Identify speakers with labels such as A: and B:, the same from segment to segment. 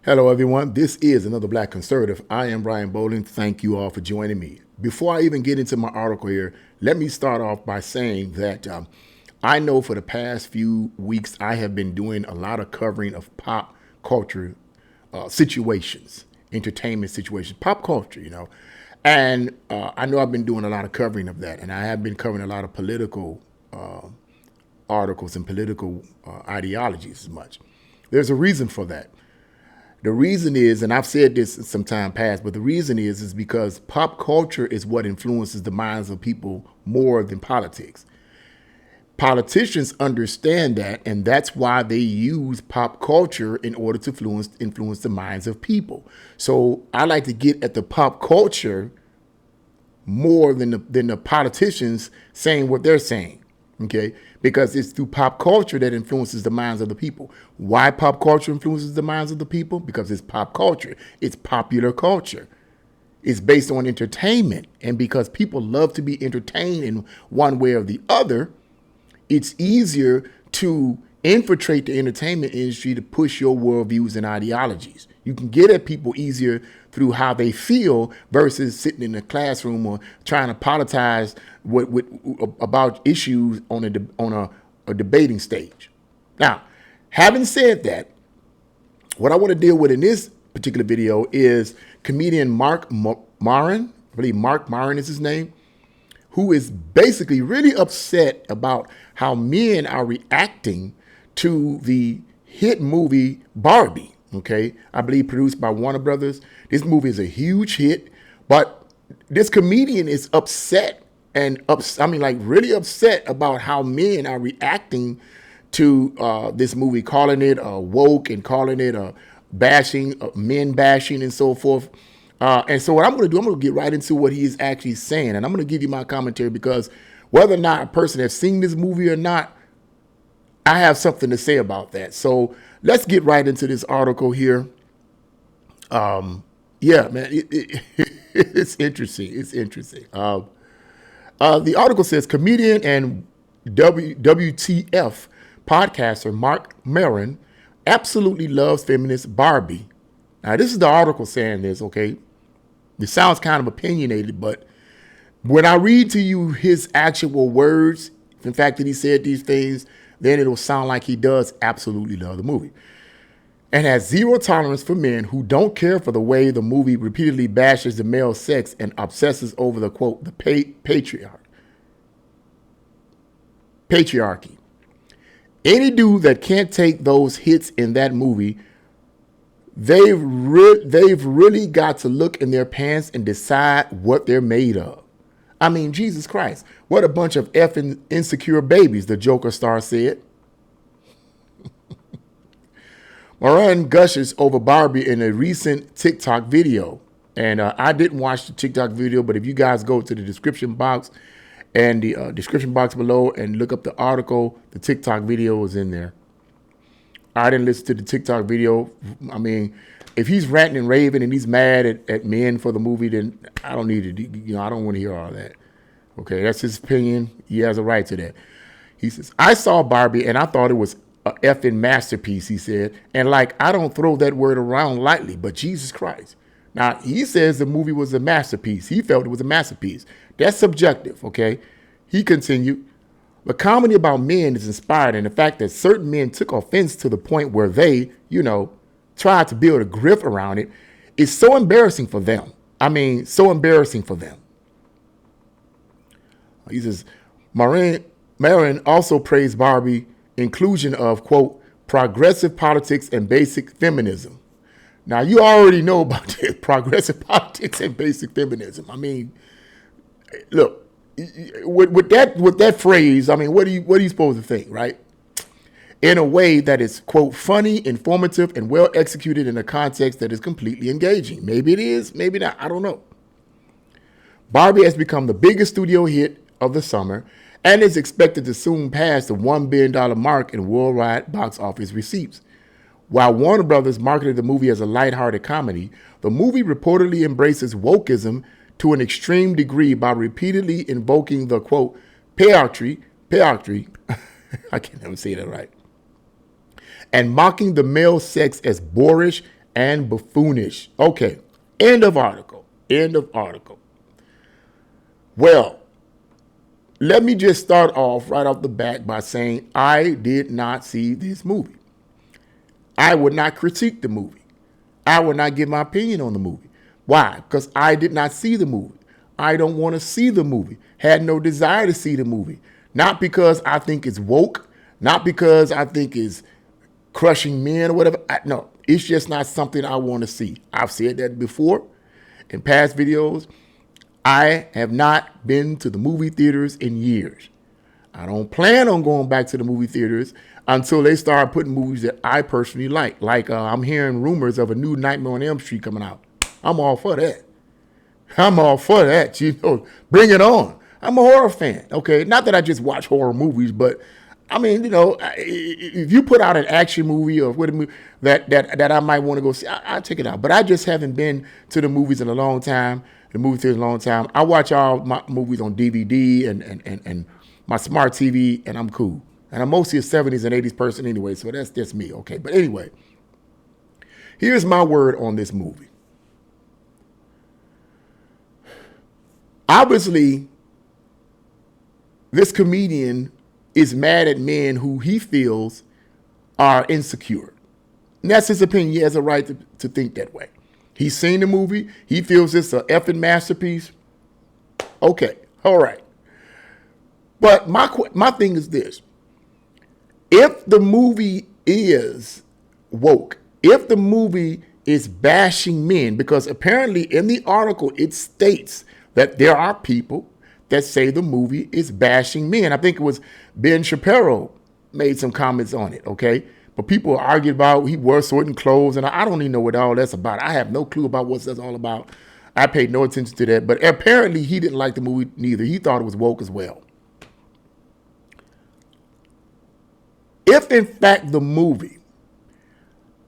A: Hello, everyone. This is another Black Conservative. I am Brian Bowling. Thank you all for joining me. Before I even get into my article here, let me start off by saying that I know for the past few weeks I have been doing a lot of covering of pop culture situations, entertainment situations, pop culture, And I know I've been doing a lot of covering of that, and I have been covering a lot of political articles and political ideologies as much. There's a reason for that. The reason is, and I've said this some time past, but the reason is because pop culture is what influences the minds of people more than politics. Politicians understand that, and that's why they use pop culture in order to influence the minds of people. So I like to get at the pop culture more than the politicians saying what they're saying, okay? Because it's through pop culture that influences the minds of the people. Why pop culture influences the minds of the people? Because it's pop culture. It's popular culture. It's based on entertainment. And because people love to be entertained in one way or the other, it's easier to infiltrate the entertainment industry to push your worldviews and ideologies. You can get at people easier through how they feel versus sitting in a classroom or trying to politicize about issues on a debating stage. Now, having said that, what I want to deal with in this particular video is comedian Marc Maron. I believe Marc Maron is his name, who is basically really upset about how men are reacting to the hit movie Barbie. Okay, I believe produced by Warner Brothers. This movie is a huge hit, but this comedian is upset and really upset about how men are reacting to this movie, calling it woke and calling it bashing, men bashing, and so forth. And so what I'm going to do, I'm going to get right into what he is actually saying, and I'm going to give you my commentary because whether or not a person has seen this movie or not, I have something to say about that. So let's get right into this article here. Yeah, man, it's interesting. It's interesting. The article says comedian and WTF podcaster Marc Maron absolutely loves feminist Barbie. Now, this is the article saying this, okay? It sounds kind of opinionated, but when I read to you his actual words, in fact that he said these things, then it'll sound like he does absolutely love the movie. And has zero tolerance for men who don't care for the way the movie repeatedly bashes the male sex and obsesses over the, quote, the patriarchy. Any dude that can't take those hits in that movie, they've really got to look in their pants and decide what they're made of. I mean, Jesus Christ, what a bunch of effing insecure babies, the Joker star said. Maron gushes over Barbie in a recent TikTok video. And I didn't watch the TikTok video, but if you guys go to the description box and the description box below and look up the article, the TikTok video is in there. I didn't listen to the TikTok video. I mean, if he's ranting and raving and he's mad at men for the movie, then I don't need to, I don't want to hear all that. Okay, that's his opinion. He has a right to that. He says, I saw Barbie and I thought it was a effing masterpiece, he said. And I don't throw that word around lightly, but Jesus Christ. Now, he says the movie was a masterpiece. He felt it was a masterpiece. That's subjective, okay? He continued, the comedy about men is inspired in the fact that certain men took offense to the point where they, tried to build a grip around it. It's so embarrassing for them. I mean, so embarrassing for them. He says, Maron also praised Barbie inclusion of, quote, progressive politics and basic feminism. Now, you already know about this, progressive politics and basic feminism. I mean, look, with that phrase, I mean, what are you supposed to think, right? In a way that is, quote, funny, informative, and well executed in a context that is completely engaging. Maybe it is, maybe not, I don't know. Barbie has become the biggest studio hit of the summer and is expected to soon pass the $1 billion mark in worldwide box office receipts. While Warner Brothers marketed the movie as a lighthearted comedy, the movie reportedly embraces wokeism to an extreme degree by repeatedly invoking the, quote, patriarchy, I can't ever say that right, and mocking the male sex as boorish and buffoonish. Okay, end of article. End of article. Well, let me just start off right off the bat by saying I did not see this movie. I would not critique the movie. I would not give my opinion on the movie. Why? Because I did not see the movie. I don't want to see the movie. Had no desire to see the movie. Not because I think it's woke. Not because I think it's crushing men or whatever. No, it's just not something I want to see. I've said that before in past videos. I have not been to the movie theaters in years. I don't plan on going back to the movie theaters until they start putting movies that I personally like. Like I'm hearing rumors of a new Nightmare on Elm Street coming out. I'm all for that. I'm all for that. You know, bring it on. I'm a horror fan. Okay, not that I just watch horror movies, but I mean, you know, if you put out an action movie or what that I might want to go see, I'll check it out. But I just haven't been to the movies in a long time. The movie theater in a long time. I watch all my movies on DVD and my smart TV, and I'm cool. And I'm mostly a 70s and 80s person anyway, so that's just me, okay? But anyway, here's my word on this movie. Obviously, this comedian is mad at men who he feels are insecure. And that's his opinion. He has a right to think that way. He's seen the movie. He feels it's an effing masterpiece. Okay, all right. But my thing is this. If the movie is woke, if the movie is bashing men, because apparently in the article it states that there are people that say the movie is bashing men. I think it was Ben Shapiro made some comments on it, okay? But people argued about he wore certain clothes, and I don't even know what all that's about. I have no clue about what that's all about. I paid no attention to that. But apparently he didn't like the movie neither. He thought it was woke as well. If, in fact, the movie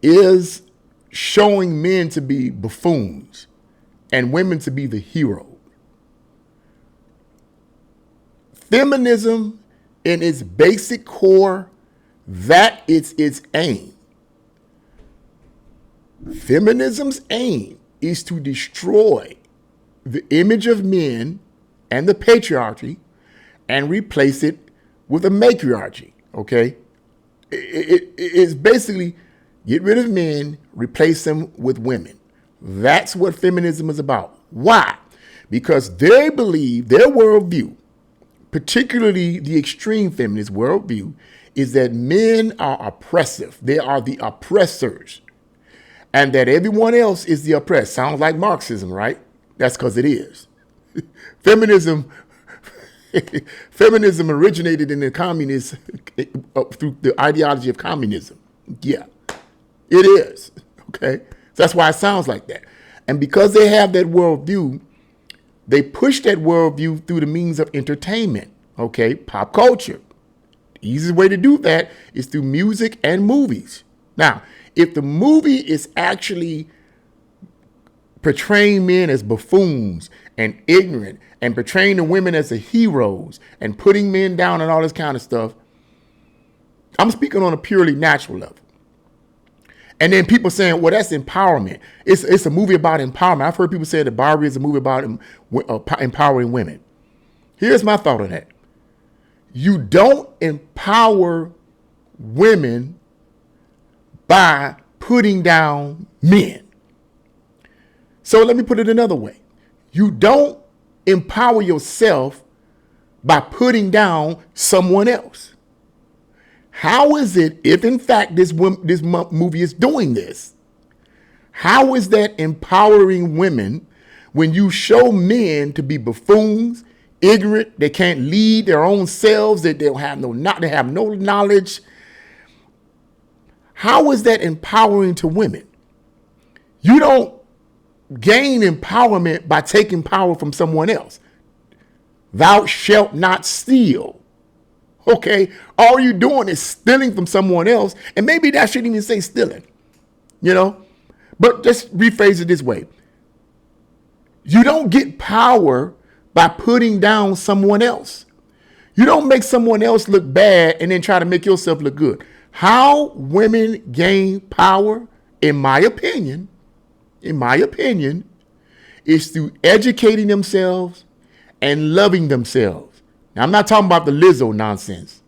A: is showing men to be buffoons and women to be the hero, feminism in its basic core, that is its aim. Feminism's aim is to destroy the image of men and the patriarchy and replace it with a matriarchy, okay? It's basically get rid of men, replace them with women. That's what feminism is about. Why? Because they believe their worldview, particularly the extreme feminist worldview, is that men are oppressive. They are the oppressors. And that everyone else is the oppressed. Sounds like Marxism, right? That's because it is. Feminism originated in the communists through the ideology of communism. Yeah, it is. Okay? That's why it sounds like that. And because they have that worldview, they push that worldview through the means of entertainment. Okay? Pop culture. The easiest way to do that is through music and movies. Now, if the movie is actually portraying men as buffoons and ignorant and portraying the women as the heroes and putting men down and all this kind of stuff, I'm speaking on a purely natural level. And then people saying, well, that's empowerment. It's a movie about empowerment. I've heard people say that Barbie is a movie about empowering women. Here's my thought on that. You don't empower women by putting down men. So let me put it another way. You don't empower yourself by putting down someone else. How is it, if in fact this movie is doing this, how is that empowering women when you show men to be buffoons, ignorant, they can't lead their own selves, they have no knowledge? How is that empowering to women? You don't gain empowerment by taking power from someone else. Thou shalt not steal. Okay, all you're doing is stealing from someone else, and maybe that shouldn't even say stealing, you know? But just rephrase it this way. You don't get power by putting down someone else. You don't make someone else look bad and then try to make yourself look good. How women gain power in my opinion, is through educating themselves and loving themselves. Now, I'm not talking about the Lizzo nonsense,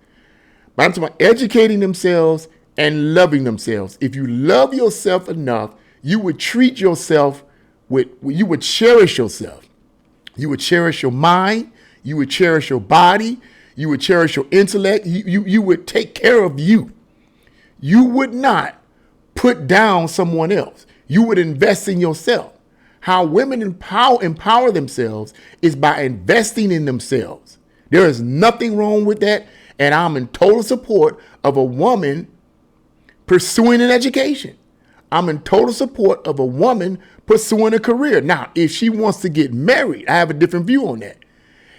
A: but I'm talking about educating themselves and loving themselves. If you love yourself enough, you would treat yourself you would cherish yourself. You would cherish your mind. You would cherish your body. You would cherish your intellect. You would take care of you. You would not put down someone else. You would invest in yourself. How women empower themselves is by investing in themselves. There is nothing wrong with that. And I'm in total support of a woman pursuing an education. I'm in total support of a woman pursuing a career. Now, if she wants to get married, I have a different view on that.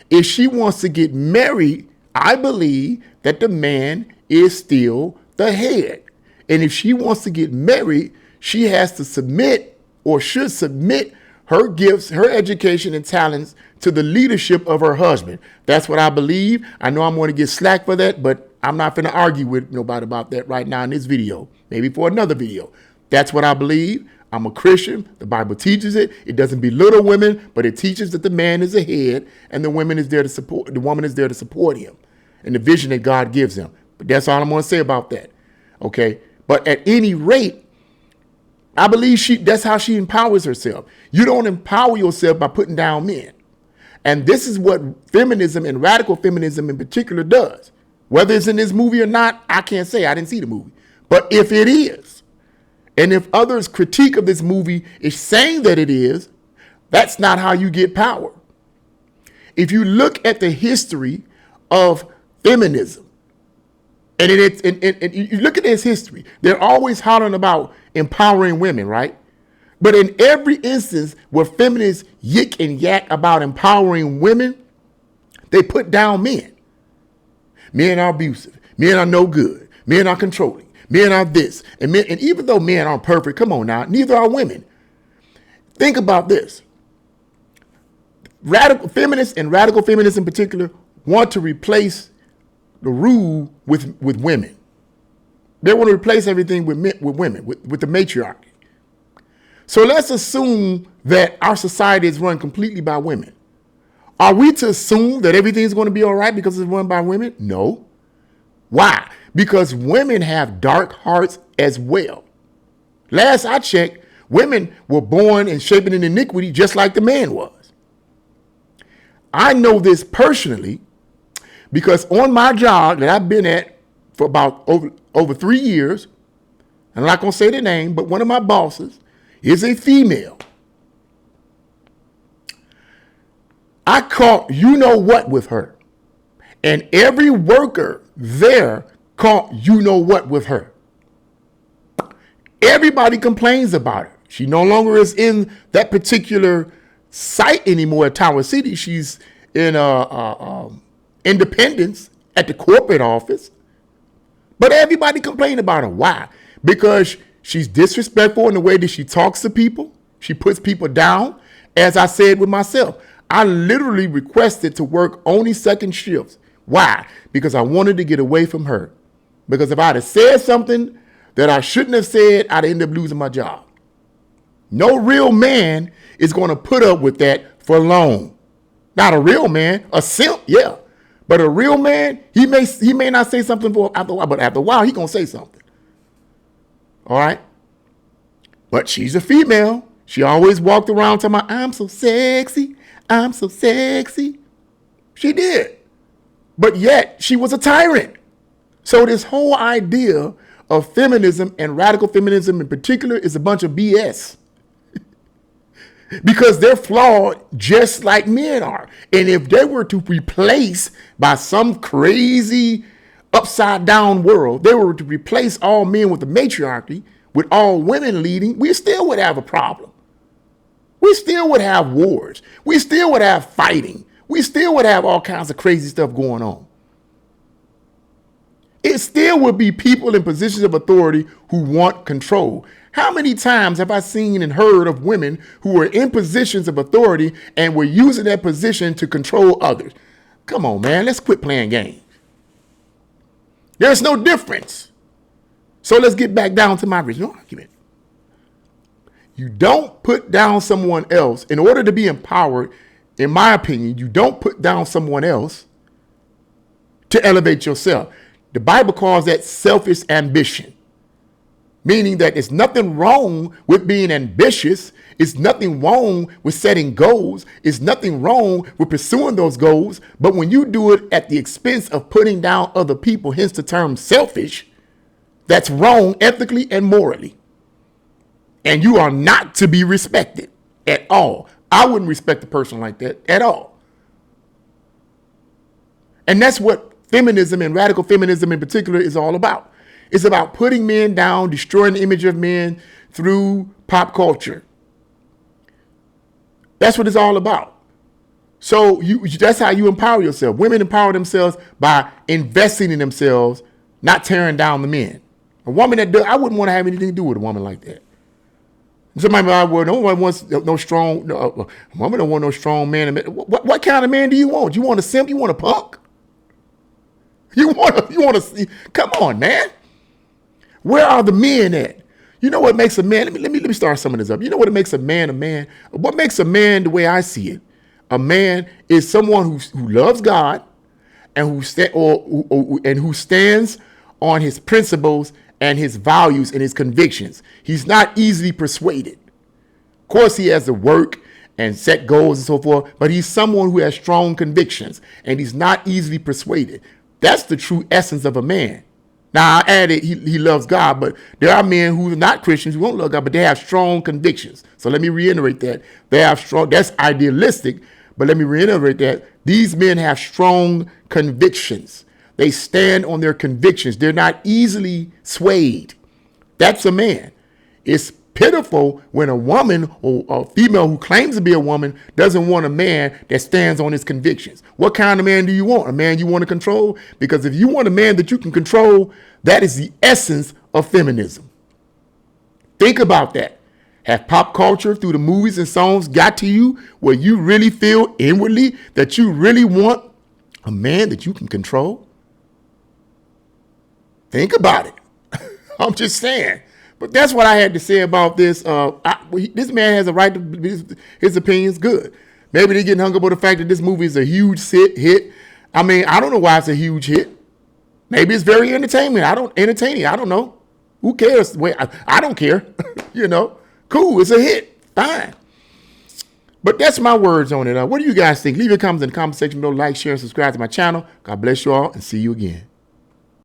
A: If she wants to get married, I believe that the man is still the head. And if she wants to get married, she has to submit or should submit her gifts, her education and talents to the leadership of her husband. That's what I believe. I know I'm going to get slack for that, but I'm not going to argue with nobody about that right now in this video, maybe for another video. That's what I believe. I'm a Christian. The Bible teaches it. It doesn't belittle women, but it teaches that the man is a head and the woman is there to support. The woman is there to support him and the vision that God gives him. But that's all I'm going to say about that. Okay. But at any rate, I believe that's how she empowers herself. You don't empower yourself by putting down men. And this is what feminism and radical feminism in particular does. Whether it's in this movie or not, I can't say. I didn't see the movie. But if it is, and if others' critique of this movie is saying that it is, that's not how you get power. If you look at the history of feminism, and you look at its history, they're always hollering about empowering women, right? But in every instance where feminists yick and yak about empowering women, they put down men. Men are abusive. Men are no good. Men are controlling. Men are this. And even though men aren't perfect, come on now, neither are women. Think about this. Radical feminists and radical feminists in particular want to replace the rule with women. They want to replace everything with women, with the matriarchy. So let's assume that our society is run completely by women. Are we to assume that everything's going to be all right because it's run by women? No. Why? Because women have dark hearts as well. Last I checked, women were born and shaped in iniquity just like the man was. I know this personally because on my job that I've been at for about over 3 years, I'm not going to say the name, but one of my bosses is a female. I caught you know what with her. And every worker there caught you know what with her. Everybody complains about her. She no longer is in that particular site anymore at Tower City. She's in Independence at the corporate office. But everybody complained about her. Why? Because she's disrespectful in the way that she talks to people. She puts people down. As I said with myself, I literally requested to work only second shifts. Why? Because I wanted to get away from her. Because if I'd have said something that I shouldn't have said, I'd end up losing my job. No real man is going to put up with that for long. Not a real man, a simp, yeah. But a real man, he may not say something after a while, but after a while, he's going to say something. All right? But she's a female. She always walked around talking about, I'm so sexy. I'm so sexy. She did. But yet, she was a tyrant. So this whole idea of feminism and radical feminism in particular is a bunch of BS. Because they're flawed just like men are. And if they were to replace by some crazy upside down world, they were to replace all men with the matriarchy, with all women leading, we still would have a problem. We still would have wars. We still would have fighting. We still would have all kinds of crazy stuff going on. It still would be people in positions of authority who want control. How many times have I seen and heard of women who were in positions of authority and were using that position to control others? Come on, man, let's quit playing games. There's no difference. So let's get back down to my original argument. You don't put down someone else. In order to be empowered, in my opinion, you don't put down someone else to elevate yourself. The Bible calls that selfish ambition, meaning that there's nothing wrong with being ambitious. It's nothing wrong with setting goals. It's nothing wrong with pursuing those goals. But when you do it at the expense of putting down other people, hence the term selfish, that's wrong ethically and morally. And you are not to be respected at all. I wouldn't respect a person like that at all. And that's what feminism and radical feminism in particular is all about. It's about putting men down, destroying the image of men through pop culture. That's what it's all about. So that's how you empower yourself. Women empower themselves by investing in themselves, not tearing down the men. A woman that does, I wouldn't want to have anything to do with a woman like that. Somebody might, well, no one wants no strong, a woman don't want no strong man. What kind of man do you want? You want a simp? You want a punk? You want to, come on, man. Where are the men at? You know what makes a man, let me start summing this up. You know what makes a man a man? What makes a man the way I see it? A man is someone who loves God and who stands on his principles and his values and his convictions. He's not easily persuaded. Of course, he has to work and set goals and so forth, but he's someone who has strong convictions and he's not easily persuaded. That's the true essence of a man. Now, I added he loves God, but there are men who are not Christians who don't love God, but they have strong convictions. So let me reiterate that. They have strong, that's idealistic, but let me reiterate that. These men have strong convictions. They stand on their convictions. They're not easily swayed. That's a man. It's pitiful when a woman or a female who claims to be a woman doesn't want a man that stands on his convictions. What kind of man do you want? A man you want to control? Because if you want a man that you can control, that is the essence of feminism. Think about that. Have pop culture through the movies and songs got to you where you really feel inwardly that you really want a man that you can control? Think about it. I'm just saying. But that's what I had to say about this. This man has a right to his opinion's good. Maybe they're getting hung up on the fact that this movie is a huge hit. I mean, I don't know why it's a huge hit. Maybe it's very entertaining. I don't know. Who cares? I don't care. Cool. It's a hit. Fine. But that's my words on it. What do you guys think? Leave your comments in the comment section below. Like, share, and subscribe to my channel. God bless you all and see you again.